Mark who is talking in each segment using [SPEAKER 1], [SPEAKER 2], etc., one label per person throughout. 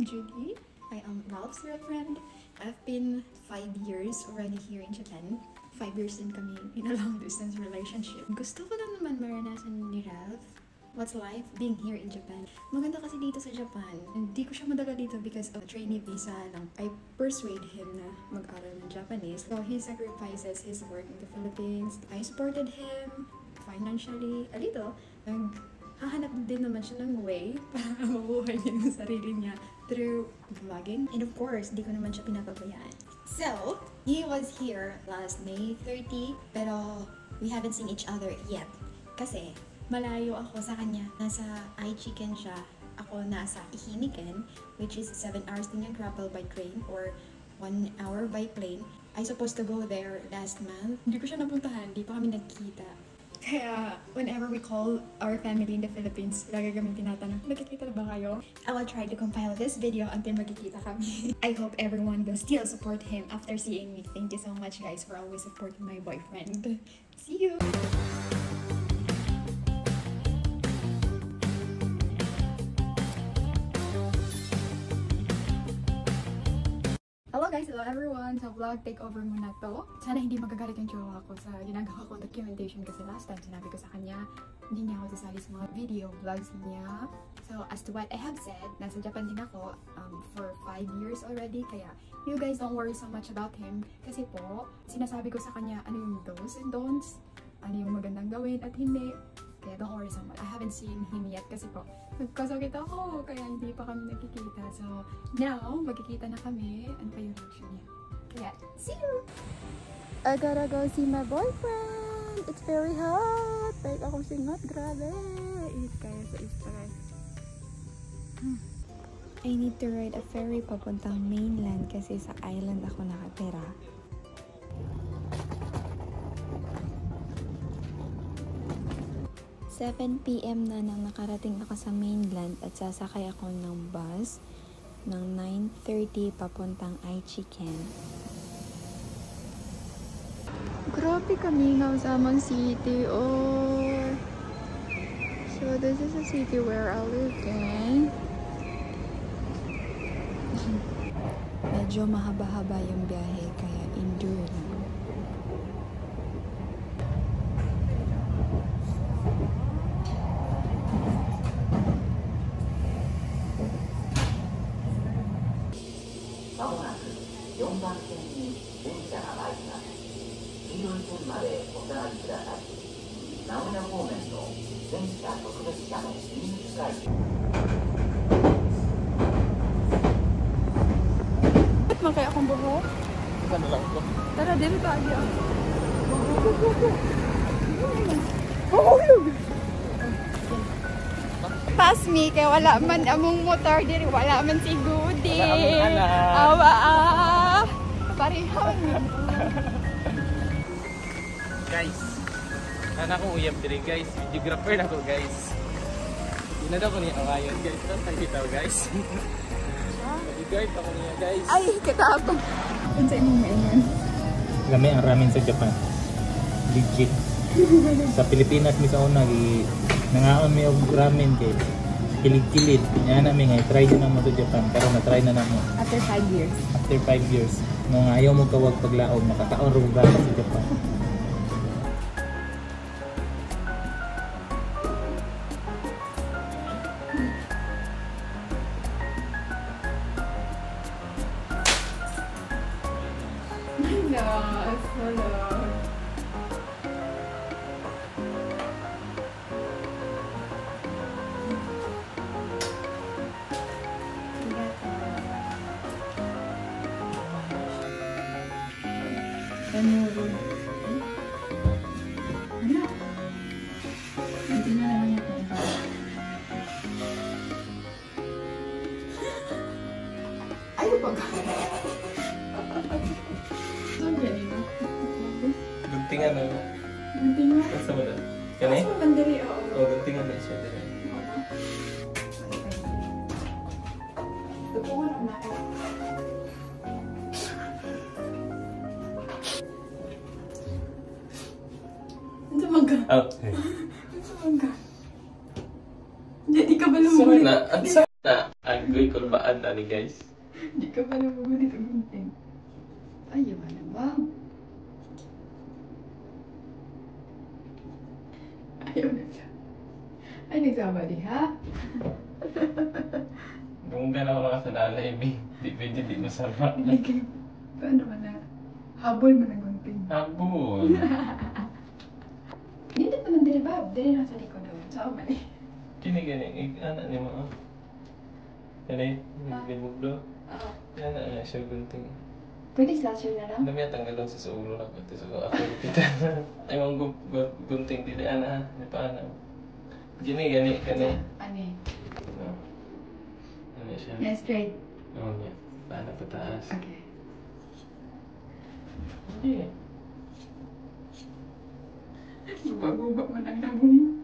[SPEAKER 1] I'm Julie. I am Ralph's girlfriend. I've been 5 years already here in Japan. 5 years din kami in a long distance relationship. Gusto ko lang naman maranasan ni Ralph. What's life being here in Japan? Maganda kasi dito sa Japan. Hindi ko siya madala dito because of trainee visa lang. I persuade him na mag-aral ng Japanese. So he sacrifices his work in the Philippines. I supported him financially a little. Hahanap din naman siya ng way para mabuhay niya yung sarili niya through vlogging. And of course, di ko naman siya pinapabayaan. So, he was here last May 30, pero we haven't seen each other yet. Kasi, malayo ako sa kanya. Nasa Aichiken siya. Ako nasa Ihiniken, which is 7 hours din yung travel by train or 1 hour by plane. I supposed to go there last month. Hindi ko siya napuntahan. Hindi pa kami nagkita. Kaya, whenever we call our family in the Philippines, lagi kami tinatanong, nagkikita na ba kayo? I will try to compile this video until magkikita kami. I hope everyone will still support him after seeing me. Thank you so much guys for always supporting my boyfriend. See you! Hello guys! Hello everyone! Sa vlog takeover muna to. Sana hindi magagalit yung jowa ko sa ginagawa kong documentation kasi last time sinabi ko sa kanya hindi niya ako sasali sa mga video vlogs niya. So as to what I have said, nasa Japan din ako for 5 years already kaya you guys don't worry so much about him kasi po sinasabi ko sa kanya ano yung do's and don'ts, ano yung magandang gawin at hindi. Kaya don't worry so much. I haven't seen him yet kasi po nagkasakit ako kaya hindi pa kami nagkikita. So now, magkikita na kami. Ano pa yung reaction niya? Kaya, see you! I gotta go see my boyfriend! It's very hot! Like akong singot, grabe! Eat kayo sa Instagram.
[SPEAKER 2] I need to ride a ferry papuntang mainland kasi sa island ako nakatira. 7 PM na nang nakarating ako sa mainland at sasakay ako ng bus ng 9:30 papuntang Aichiken.
[SPEAKER 1] Grabe kami ng Samang City. Oh. So this is a city where I live in.
[SPEAKER 2] Medyo mahaba-haba yung biyahe kaya endure lang.
[SPEAKER 1] Ba't kaya akong buhok?
[SPEAKER 3] Ano lang ko?
[SPEAKER 1] Tara, dito tayo. Mahulog! Pass me, kaya wala man among motor diri, wala man si Goody.
[SPEAKER 3] Wala among anak.
[SPEAKER 1] Awa parehan.
[SPEAKER 3] Guys, sana akong uyab diri guys. Videographer na ko guys. Hindi na daw ko niya awayon guys. Saan tayo bitaw guys? Bodyguard ako niya guys.
[SPEAKER 1] Ay, katapang. Ano sa imong mainan?
[SPEAKER 3] Kami ang ramen sa Japan. Legit. Sa Pilipinas mi sa una nangaon mi og ramen kay kilid-kilid. Nya na mi nga try na mo sa Japan pero na-try na namo.
[SPEAKER 1] After 5 years.
[SPEAKER 3] After 5 years. Nung ayaw mo kawag paglaom, makakaon ro ramen sa Japan.
[SPEAKER 1] Yes, hello. Ano? Hindi na naman ito. Ayaw pa ka?
[SPEAKER 3] Guntingan na.
[SPEAKER 1] Guntingan?
[SPEAKER 3] Basta mo na. Kani?
[SPEAKER 1] Basta mandari, oo.
[SPEAKER 3] Oo, guntingan na siya.
[SPEAKER 1] Tupungan na ako. Ano sa mangga?
[SPEAKER 3] Okay.
[SPEAKER 1] Ano sa mangga? Hindi ka ba lumuli?
[SPEAKER 3] Sa
[SPEAKER 4] Agoy kulbaan na ni guys.
[SPEAKER 1] Di ka pa nabugunit ang gunting. Ayaw na ba? Ayaw na siya. Ay, nagsama di ha?
[SPEAKER 4] Kung ka na mga sa lalay, di pwede di masama.
[SPEAKER 1] Paano ka na? Habol mo ng gunting.
[SPEAKER 4] Habol.
[SPEAKER 1] Hindi naman din ba? Dili na sa likod doon. Saan mali?
[SPEAKER 4] Kini gani, anak ni mo. Kani, binugdo.
[SPEAKER 1] Oo.
[SPEAKER 4] Yan na siya gunting.
[SPEAKER 1] Pwede slasher na lang?
[SPEAKER 4] Dami tanggalon sa ulo na ko. So ako kita. Ay mong gunting dili ana, di pa ana. Gani kani.
[SPEAKER 1] Ani?
[SPEAKER 4] No. Ano siya?
[SPEAKER 1] Yeah, straight.
[SPEAKER 4] Oo niya. Paano pataas?
[SPEAKER 1] Okay.
[SPEAKER 4] Hindi.
[SPEAKER 1] Guba-guba mo lang naman.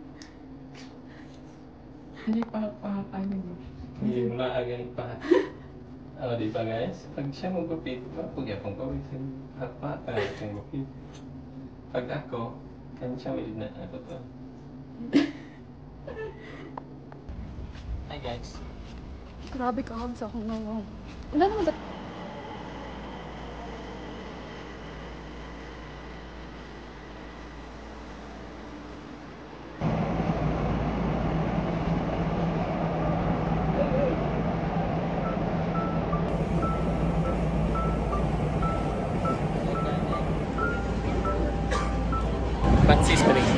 [SPEAKER 1] Hindi pahak-pahakan mo.
[SPEAKER 4] Hindi mo na agad pa. Di ba guys? Pag siya magupit, mapugya pong pawisin. Hakpa, itong gupit. Pag ako, kansya ulit na ako to. Hi guys.
[SPEAKER 1] Grabe ka ham sa akong ngawang. Wala naman ba?
[SPEAKER 3] Francis Spring.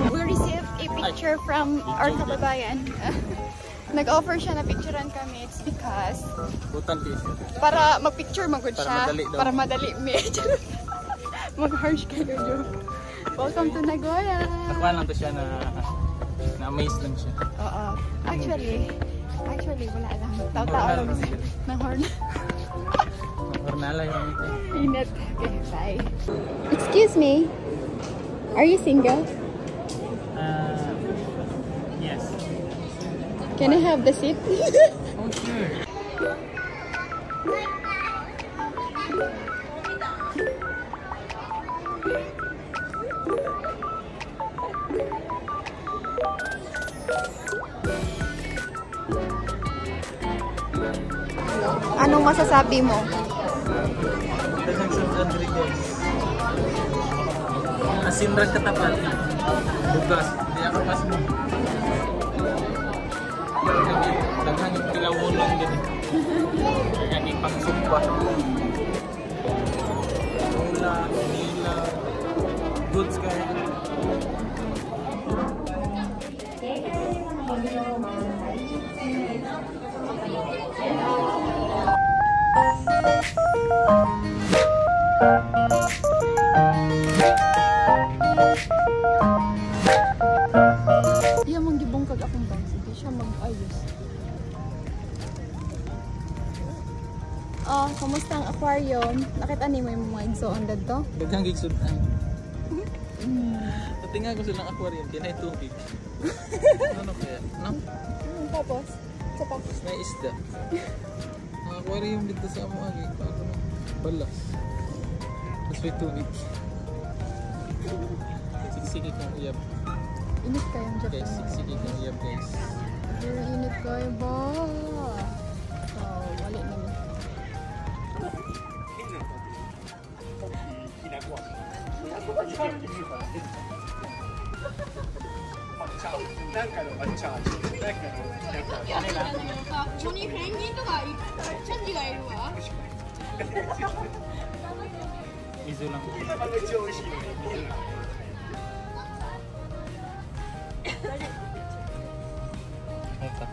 [SPEAKER 1] We received a picture from our kababayan. Nag-offer siya na picturean kami. It's because
[SPEAKER 3] Butan t-shirt.
[SPEAKER 1] para mag-picture magod
[SPEAKER 3] Para
[SPEAKER 1] siya.
[SPEAKER 3] madali daw.
[SPEAKER 1] Para madali. Mag-harsh kayo, joke. Welcome to Nagoya!
[SPEAKER 3] Nakuha lang to siya na-amaze lang siya.
[SPEAKER 1] Oo. Actually, wala lang. Tao-tao lang siya. Nang horn.
[SPEAKER 3] Hornala yung ito.
[SPEAKER 1] Init. Okay, bye. Excuse me. Are you single?
[SPEAKER 3] Yes.
[SPEAKER 1] Can I have the seat?
[SPEAKER 3] Oh, sure.
[SPEAKER 1] Anong masasabi mo?
[SPEAKER 3] Daghang San Rodriguez. Asinrag katapat. Bugas. Di ako pas mo. Daghang pilawunon din. Daghang ipangsumpa. Ula, nila. Goods kaya.
[SPEAKER 1] Iya mang gibong kag akong bangs, di siya mag-ayos. Kumusta ang aquarium? Nakita ni mo yung mga igsoon dito?
[SPEAKER 3] Daghang gigsudan. Patinga ko silang aquarium, kinay tubig. Ano kaya? No?
[SPEAKER 1] Tapos, sa pa.
[SPEAKER 3] May isda. Ang aquarium dito sa amo agi, paano na? Balas. Tapos may tubig. Siksiki kang uyab.
[SPEAKER 1] Init kayong Japan.
[SPEAKER 3] Guys, siksiki kang uyab guys.
[SPEAKER 1] Very init kayo ba? So, wali naman.
[SPEAKER 3] Izo lang. Ito.